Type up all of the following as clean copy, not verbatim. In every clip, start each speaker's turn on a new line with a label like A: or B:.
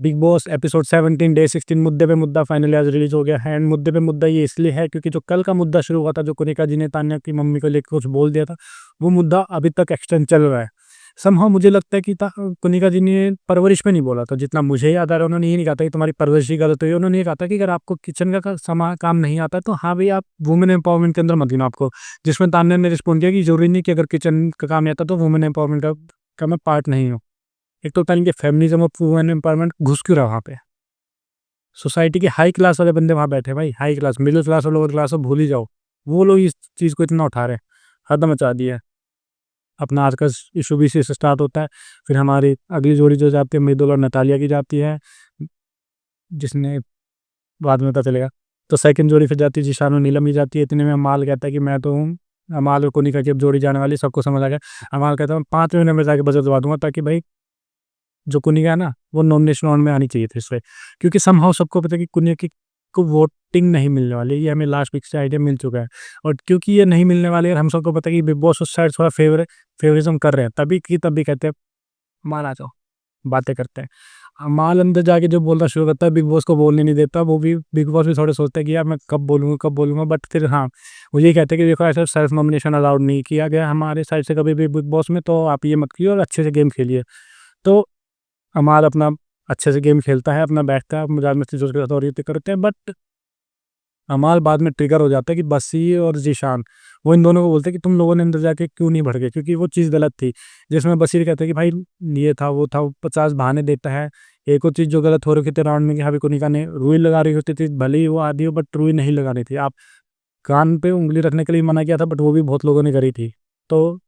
A: Big boss episode 17 day 16 मुद्दे पे मुद्दा फाइनली आज रिलीज हो गया है। एंड मुद्दे पे मुद्दा ये इसलिए है क्योंकि जो कल का मुद्दा शुरू हुआ था, जो कुनिका जी ने तान्या की मम्मी को लेकर कुछ बोल दिया था, वो मुद्दा अभी तक एक्सटेंड चल रहा है। समहाउ मुझे लगता है कि कुनिका जी ने परवरिश में नहीं बोला था, जितना मुझे याद आ रहा है। उन्होंने ये नहीं कहा था कि तुम्हारी परवरिश ही गलत हुई है। उन्होंने ये कहा था कि अगर आपको किचन का काम नहीं आता तो हाँ भाई, आप वुमेन एम्पावरमेंट के अंदर मत गिनो आपको। जिसमें तान्या ने रिस्पॉन्ड किया कि जरूरी नहीं कि अगर किचन का काम नहीं आता तो वुमेन एम्पावरमेंट का मैं पार्ट नहीं हूँ। एक तो पहले फेमिनिज्म और वुमेन एम्पावरमेंट घुस क्यों रहा वहाँ पे। सोसाइटी के हाई क्लास वाले बंदे वहाँ बैठे हैं भाई, हाई क्लास, मिडिल क्लास और लोअर क्लास, भूल ही जाओ। वो लोग इस चीज़ को इतना उठा रहे हैं, हद मचा दी है। अपना आज का इशू भी से स्टार्ट होता है। फिर हमारी अगली जोड़ी जो जाती है मृदुल और नतालिया की जाती है, जिसने बाद में पता चलेगा। तो सेकंड जोड़ी फिर जाती है जिशान और नीलम की जाती है। इतने में अमाल कहता है कि मैं तो हूँ। अमाल और कोनिका की अब जोड़ी जाने वाली, सबको समझ आ गया। अमाल कहता है 5 महीने में जाके बजट दबा दूंगा, ताकि भाई जो कुनिका है ना, वो नॉमिनेशन राउंड में आनी चाहिए थी इससे। क्योंकि समहाउ सबको पता है कि कुनिका की को वोटिंग नहीं मिलने वाली, ये हमें लास्ट वीक से आइडिया मिल चुका है। और क्योंकि ये नहीं मिलने वाली है, हम सबको पता है कि बिग बॉस उस साइड थोड़ा फेवरिज्म कर रहे हैं, तभी कहते हैं माल आ जाओ, बातें करते हैं। माल अंदर जाके जो बोलना शुरू करता है, बिग बॉस को बोलने नहीं देता। वो भी बिग बॉस भी थोड़े सोचते हैं कि यार मैं कब बोलूँगा, बट फिर हाँ, वो ये कहते हैं कि देखो ऐसा सेल्फ नॉमिनेशन अलाउड नहीं किया गया हमारे साइड से कभी भी बिग बॉस में, तो आप ये मत कीजिए और अच्छे से गेम खेलिए। तो अमाल अपना अच्छे से गेम खेलता है, अपना बैठता है, मजाक मस्ती जो उसके साथ हो रही होती करते हैं। बट अमाल बाद में ट्रिगर हो जाता है कि बसी और जीशान, वो इन दोनों को बोलते हैं कि तुम लोगों ने अंदर जाके क्यों नहीं भड़के, क्योंकि वो चीज़ गलत थी। जिसमें बशीर कहते हैं कि भाई ये था वो था, वो 50 बहाने देता है। एक और चीज़ जो गलत हो रही थी राउंड में, कि हाँ कोनिका ने रुई लगा रही होती थी, भले ही वो आधी हो, बट रुई नहीं लगानी थी। आप कान पे उंगली रखने के लिए मना किया था, बट वो भी बहुत लोगों ने करी थी। तो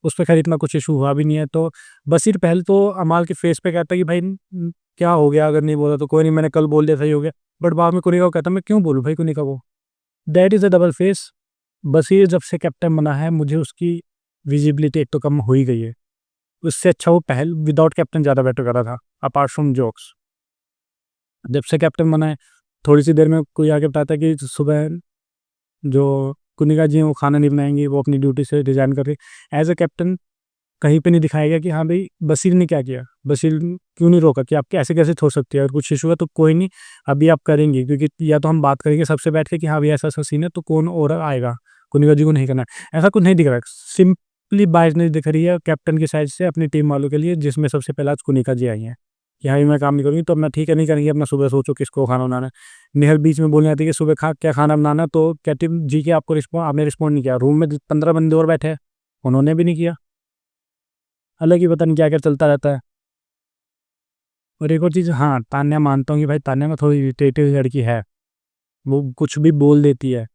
A: उस पे खैर इतना कुछ इशू हुआ भी नहीं है। तो बशीर पहले तो अमाल के फेस पे कहता है कि भाई क्या हो गया, अगर नहीं बोला तो कोई नहीं, मैंने कल बोल दिया, सही हो गया। बट बाद में कुनिका को कहता है मैं क्यों बोलूँ भाई कुनिका को। That is a double face. Bashir जब से कैप्टन बना है, मुझे उसकी विजिबिलिटी एक तो कम हो ही गई है। उससे अच्छा वो पहल विदाउट कैप्टन ज़्यादा बेटर कर रहा था, अपार्ट फ्रॉम जोक्स। जब से कैप्टन बना है, थोड़ी सी देर में कोई आके बताता है कि सुबह जो कुनिका जी हैं वो खाना नहीं बनाएंगी, वो अपनी ड्यूटी से रिजाइन करके। एज अ कैप्टन कहीं पे नहीं दिखाया गया कि हाँ भाई बशीर ने क्या किया, बशीर क्यों नहीं रोका कि आप कैसे कैसे छोड़ सकती है। अगर कुछ इशू है तो कोई नहीं, अभी आप करेंगे, क्योंकि या तो हम बात करेंगे सबसे बैठ के कि हाँ भाई ऐसा ऐसा सीन है, तो कौन और आएगा, कुनिका जी को नहीं करना है। ऐसा कुछ नहीं दिख रहा है, सिंपली बाइजनेस दिख रही है कैप्टन की साइड से अपनी टीम वालों के लिए, जिसमें सबसे पहले आज कुनिका जी आई हैं कि हाँ मैं काम नहीं करूँगी, तो अपना ठीक है नहीं करेंगे, अपना सुबह सोचो किसको खाना बनाना है। नेहल बीच में बोलने आती है कि सुबह क्या खाना बनाना, तो कहती जी के आपको रिस्पॉन्ड, आपने रिस्पॉन्ड नहीं किया। रूम में 15 बंदे और बैठे हैं, उन्होंने भी नहीं किया। अलग ही पता नहीं क्या क्या चलता रहता है। और एक और चीज़, हाँ तान्या मानता हूँ कि भाई तान्या में थोड़ी इरिटेटिव लड़की है। वो कुछ भी बोल देती है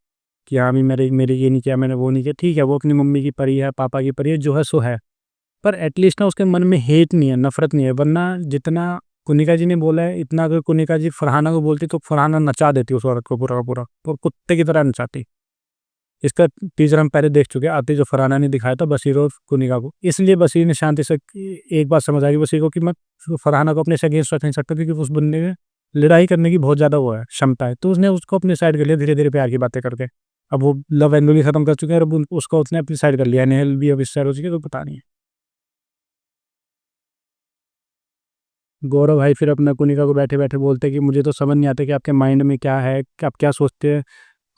A: कि हाँ अभी मेरे मेरे ये नहीं किया, मैंने वो नहीं किया। ठीक है, वो अपनी मम्मी की परी है, पापा की परी है, जो है सो है। पर एटलीस्ट ना उसके मन में हेट नहीं है, नफरत नहीं है। वरना जितना कुनिका जी ने बोला है, इतना अगर कुनिका जी फरहाना को बोलती तो फरहाना नचा देती उस औरत को पूरा का पूरा, और कुत्ते की तरह नचाती। इसका टीजर हम पहले देख चुके हैं, आते जो फरहाना ने दिखाया था बशीर और कुनिका को। इसलिए बशीर ने शांति से एक बात समझ आ गई बशीर को कि मैं फरहाना को अपने से अगेंस्ट रख नहीं सकता, क्योंकि उस बंदे में लड़ाई करने की बहुत ज़्यादा वो है, क्षमता है। तो उसने उसको अपने साइड कर लिया धीरे धीरे प्यार की बातें करके। अब वो लव एंगल भी खत्म कर चुके हैं, अब उसको उसने अपनी साइड कर लिया। नेहल भी अब इस साइड हो चुकी है, तो पता नहीं है। गौरव भाई फिर अपना कुनिका को बैठे बैठे बोलते हैं कि मुझे तो समझ नहीं आता कि आपके माइंड में क्या है, कि आप क्या सोचते हैं।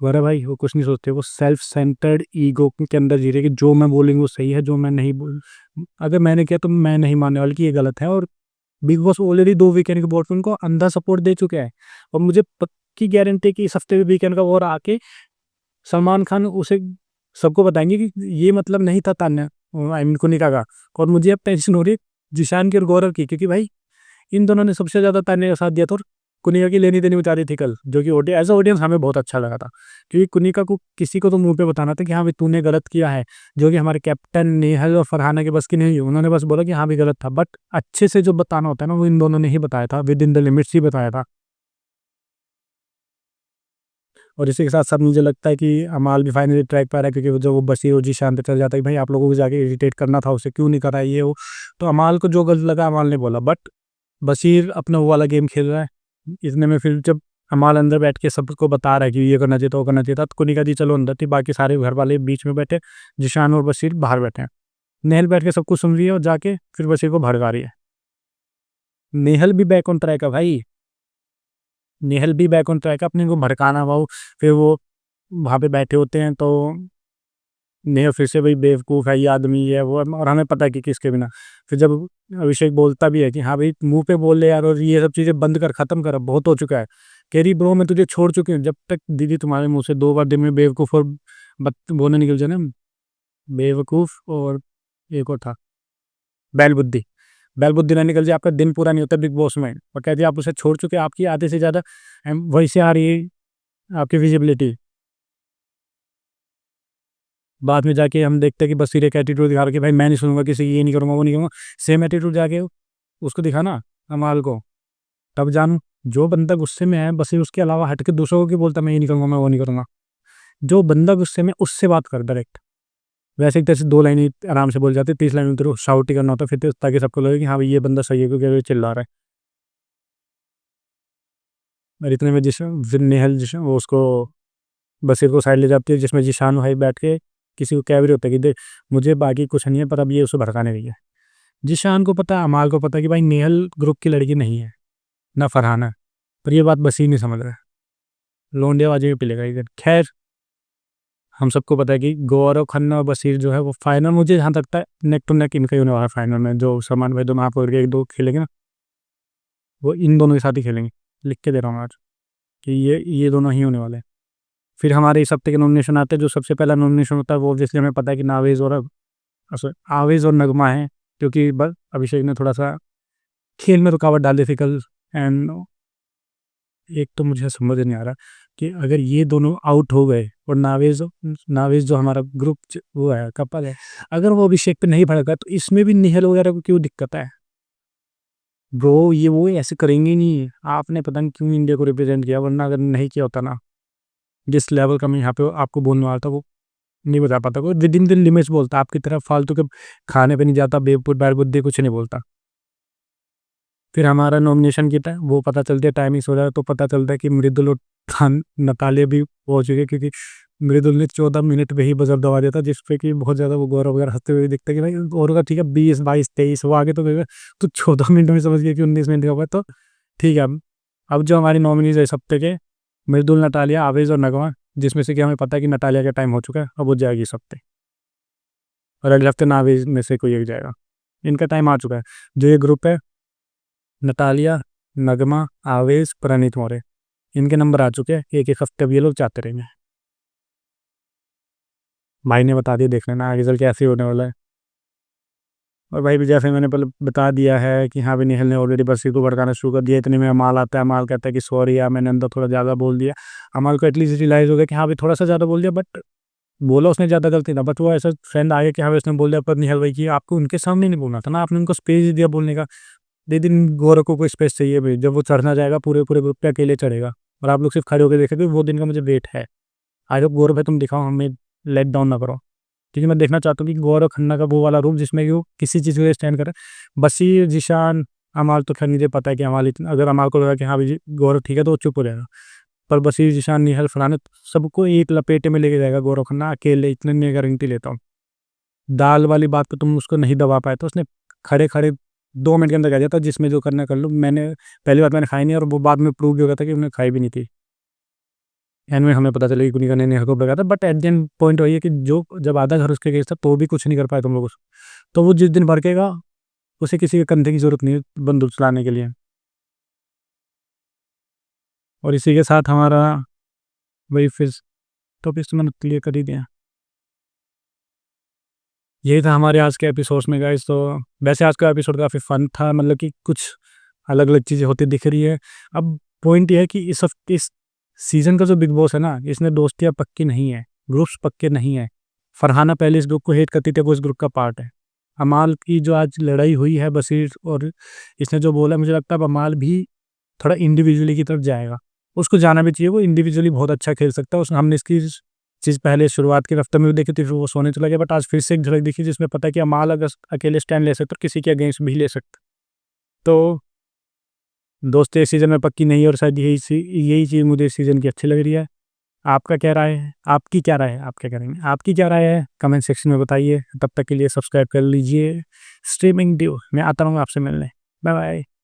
A: गौरव भाई वो कुछ नहीं सोचते, वो सेल्फ सेंटर्ड ईगो के अंदर जी रहे कि जो मैं बोलेंगे वो सही है, जो मैं नहीं बोल, अगर मैंने किया तो मैं नहीं मानने वाली कि ये गलत है। और बिग बॉस ऑलरेडी 2 वीकेंड के बोर्ड पे उनको अंधा सपोर्ट दे चुके हैं। और मुझे पक्की गारंटी है कि इस हफ्ते भी वीकेंड का और आके सलमान खान उसे सबको बताएंगे कि ये मतलब नहीं था तान्या, आई मीन कुनिका का। और मुझे अब टेंशन हो रही है जिशान की और गौरव की, क्योंकि भाई इन दोनों ने सबसे ज़्यादा तान्या का साथ दिया था। और कुनिका की लेनी देनी बता रही थी कल, जो कि एज अ ऑडियंस हमें बहुत अच्छा लगा था। क्योंकि कुनिका को किसी को तो मुंह पे बताना था कि हाँ भाई तूने गलत किया है, जो कि हमारे कैप्टन नेहल और फरहाना के बस की नहीं हुई। उन्होंने बस बोला कि हाँ भी गलत था, बट अच्छे से जो बताना होता है ना, वो इन दोनों ने ही बताया था, विद इन द लिमिट्स ही बताया था। और इसी के साथ साथ मुझे लगता है कि अमाल भी फाइनली ट्रैक पर है, क्योंकि वो जो वो बशीर और जीशान पे चल जाता है कि भाई आप लोगों को जाके इरिटेट करना था, उसे क्यों नहीं करा ये वो। तो अमाल को जो गलत लगा अमाल ने बोला, बट बशीर अपना वो वाला गेम खेल रहा है। इतने में फिर जब अमाल अंदर बैठ के सबको बता रहा है कि ये करना चाहिए था, वो करना चाहिए था, तो कुनिका जी चलो अंदर थी, बाकी सारे घर वाले बीच में बैठे, जिशान और बशीर बाहर बैठे हैं। नहल बैठ के सब कुछ सुन रही है और जाके फिर बशीर को भड़का रही है। नेहल भी बैक ऑन ट्रैक है भाई, नेहल भी बैक ऑन ट्रैक है, अपने को भड़काना वो, फिर वो वहाँ पे बैठे होते हैं तो नेहा फिर से भाई बेवकूफ़ है, ये आदमी ये है वो है, और हमें पता है कि किसके बिना। फिर जब अभिषेक बोलता भी है कि हाँ भाई मुंह पे बोल ले यार, और ये सब चीज़ें बंद कर, ख़त्म कर, अब बहुत हो चुका है। कह रही ब्रो मैं तुझे छोड़ चुकी हूँ, जब तक दीदी तुम्हारे मुंह से 2 बार दिन में बेवकूफ़ और बोलने निकल जाए ना, बेवकूफ़ और एक और था बैल बुद्धि, बैल बुद्धि ना निकल जाए, आपका दिन पूरा नहीं होता बिग बॉस में। और कहती है आप उसे छोड़ चुके, आपकी आधे से ज़्यादा वहीं से आ रही है आपकी विजिबिलिटी। बाद में जाके हम देखते हैं कि बस सिर्फ एक एटीट्यूड दिखा रहा कि भाई मैं नहीं सुनूंगा किसी की, ये नहीं करूंगा वो नहीं करूंगा, सेम एटीट्यूड जाके उसको दिखाना अमाल को, तब जानू जो बंदा गुस्से में है बस उसके अलावा हट के दूसरों को क्यों बोलता मैं ये नहीं करूंगा मैं वो नहीं करूंगा। जो बंदा गुस्से में उससे बात कर डायरेक्ट, वैसे एक तरह से 2 लाइन आराम से बोल जाते, 30 लाइन में तेरे को शाउट ही करना होता फिर ताकि सबको लगे कि हाँ भाई ये बंदा सही है क्योंकि चिल्ला रहा है। और इतने में जिस फिर नेहल जिस वो उसको बशीर को साइड ले जाती है, जिसमें जिशान भाई बैठ के किसी को कह भी होता है कि देख मुझे बाकी कुछ नहीं है, पर अब ये उसे भड़काने रही है। जिशान को पता है, अमाल को पता है कि भाई नेहल ग्रुप की लड़की नहीं है, ना फरहाना, पर ये बात बसीर नहीं समझ रहा है, लोंडियाबाजी में पिलेगा इधर। खैर हम सबको पता है कि गौरव खन्ना और बसीर जो है वो फाइनल, मुझे जहाँ तक लगता है नेक टू नेक इनका ही होने वाला है फाइनल में, जो सलमान भाई दोनों आप एक दो खेलेंगे ना, वो इन दोनों के साथ ही खेलेंगे, लिख के दे रहा हूँ आज कि ये दोनों ही होने वाले हैं। फिर हमारे इस हफ्ते के नॉमिनेशन आते हैं, जो सबसे पहला नॉमिनेशन होता है वो ऑब्वियसली हमें पता है कि आवेज और नगमा है, क्योंकि बस अभिषेक ने थोड़ा सा खेल में रुकावट डाल दी थी कल। एंड एक तो मुझे समझ नहीं आ रहा कि अगर ये दोनों आउट हो गए और नावेज जो हमारा ग्रुप वो है कपल है, अगर वो अभिषेक पे नहीं भड़का तो इसमें भी निहल वगैरह को क्यों दिक्कत है। ब्रो ये वो ऐसे करेंगे नहीं, आपने पता नहीं क्यों इंडिया को रिप्रेजेंट किया, वरना अगर नहीं किया होता ना, जिस लेवल का मैं यहाँ पे आपको बोलने वाला था वो नहीं बता पाता, कोई विद इन द लिमिट्स बोलता, आपकी तरफ फालतू के खाने पे नहीं जाता, बेवकूफ़ बैड बुद्धि कुछ नहीं बोलता। फिर हमारा नॉमिनेशन की वो पता चलता है, टाइमिंग्स हो जाए तो पता चलता है कि मृदुल और नतालिया भी पहुंच चुके हैं, क्योंकि मृदुल ने 14 मिनट पे ही बजर दबा दिया था, जिसपे कि बहुत ज़्यादा वो गौरव वगैरह हंसते हुए दिखता है कि भाई और का ठीक है 20 22 23 वो आगे तो गए, तो 14 मिनट में समझ गया कि 19 मिनट का हुआ, तो ठीक है। अब जो हमारी नॉमिनीज है इस हफ्ते के, मृदुल, नतालिया, आवेज और नगमा, जिसमें से कि हमें पता है कि नतालिया का टाइम हो चुका है, अब वो जाएगी इस हफ्ते, और अगले हफ्ते नावेज में से कोई एक जाएगा, इनका टाइम आ चुका है। जो ये ग्रुप है नतालिया, नगमा, आवेश, प्रणीत मौर्य, इनके नंबर आ चुके हैं, एक एक हफ्ते अब ये लोग चाहते रहेंगे। भाई ने बता दिया, देख लेना आगे चल के ऐसे ही होने वाला है। और भाई भी जैसे मैंने पहले बता दिया है कि हाँ भाई निहल ने ऑलरेडी बसी को भड़काना शुरू कर दिया, इतने में अमाल आता है, अमाल कहता है कि सॉरी यार मैंने अंदर थोड़ा ज़्यादा बोल दिया। अमाल को एटलीस्ट रियलाइज़ हो गया कि हाँ भाई थोड़ा सा ज़्यादा बोल दिया, बट बोला उसने ज़्यादा गलती था, बट वो ऐसा फ्रेंड आया कि हाँ भाई उसने बोल दिया, पर निहल भाई कि आपको उनके सामने नहीं बोलना था ना, आपने उनको स्पेस दिया बोलने का। दे दिन गौरव को कोई स्पेस चाहिए भाई, जब वो चढ़ना जाएगा पूरे पूरे ग्रुप पे अकेले चढ़ेगा, और आप लोग सिर्फ खड़े होकर देखेंगे, वो दिन का मुझे वेट है। आई होप गौरव है तुम दिखाओ, हमें लेट डाउन ना करो, क्योंकि मैं देखना चाहता हूँ कि गौरव खन्ना का वो वाला रूप जिसमें कि वो किसी चीज़ के लिए स्टैंड करे। बशीर, जिशान, अमाल तो खैर मुझे पता है कि अमाल इतना, अगर अमाल को लगा कि हाँ भाई गौरव ठीक है तो वो चुप हो जाएगा, पर बशीर, जिशान, निहल, फरहान सबको एक लपेटे में लेके जाएगा गौरव खन्ना अकेले, इतने मैं गारंटी लेता हूँ। दाल वाली बात पे तुम उसको नहीं दबा पाए, तो उसने खड़े खड़े 2 मिनट के अंदर कह दिया था जिसमें जो करना कर लो, मैंने पहली बार मैंने खाई नहीं, और वो बाद में प्रूव भी हो गया था कि उन्हें खाई भी नहीं थी। एंड में हमें पता चला कि कुनी का ने हक लगा था, but at the end point वही है कि जो जब आधा घर उसके केस था तो भी कुछ नहीं कर पाए तुम लोग उसको, तो वो जिस दिन भड़केगा उसे किसी के कंधे की जरूरत नहीं है बंदूक चलाने के लिए। और इसी के साथ हमारा वही फिर टॉपिक तो मैंने क्लियर कर ही दिया। यही था हमारे आज के एपिसोड्स में गाइस। तो वैसे आज का एपिसोड काफ़ी फन था, मतलब कि कुछ अलग अलग चीज़ें होती दिख रही है। अब पॉइंट ये है कि इस सीज़न का जो बिग बॉस है ना, इसमें दोस्तियाँ पक्की नहीं है, ग्रुप्स पक्के नहीं है। फरहाना पहले इस ग्रुप को हेट करती थी, वो इस ग्रुप का पार्ट है। अमाल की जो आज लड़ाई हुई है बशीर और इसने जो बोला, मुझे लगता है अब अमाल भी थोड़ा इंडिविजुअली की तरफ जाएगा, उसको जाना भी चाहिए, वो इंडिविजुअली बहुत अच्छा खेल सकता है। हमने इसकी चीज़ पहले शुरुआत के हफ्ते में भी देखी थी, फिर वो सोने चला गया, बट आज फिर से एक झलक दिखी जिसमें पता है कि अमाल अगर अकेले स्टैंड ले सकते तो किसी के अगेंस्ट भी ले सकते। तो दोस्ती इस सीज़न में पक्की नहीं है, और शायद यही चीज़ मुझे इस सीज़न की अच्छी लग रही है। आपका क्या राय है, आपकी क्या राय है, आप क्या करेंगे, आपकी क्या राय है कमेंट सेक्शन में बताइए। तब तक के लिए सब्सक्राइब कर लीजिए स्ट्रीमिंग ड्यू, मैं आता हूँ आपसे मिलने। Bye bye.